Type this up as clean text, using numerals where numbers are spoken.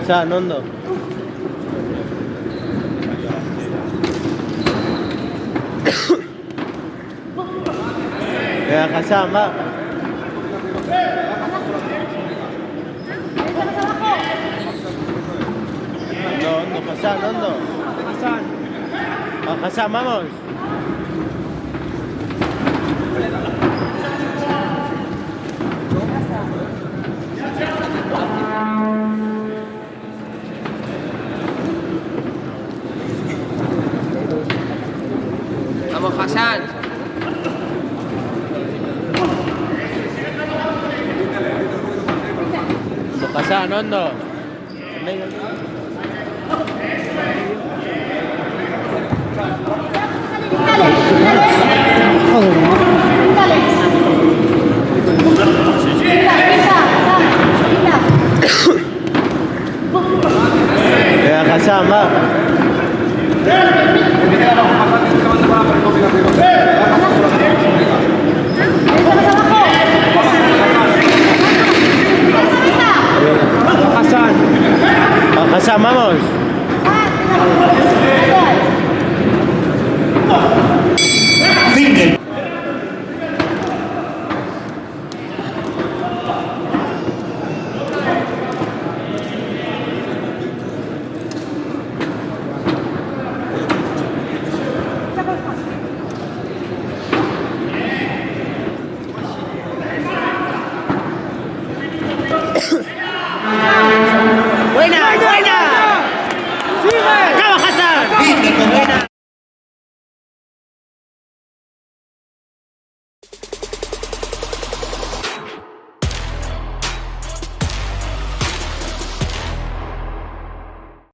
Hassan, hondo. Venga, Hassan, va. Hondo, Hassan, hondo. Va, Hassan, vamos. Vamos, Hassan. Hassan, hondo. Venga, Hassan, va. Hassan. Va, Hassan, vamos. Single. Buena, buena.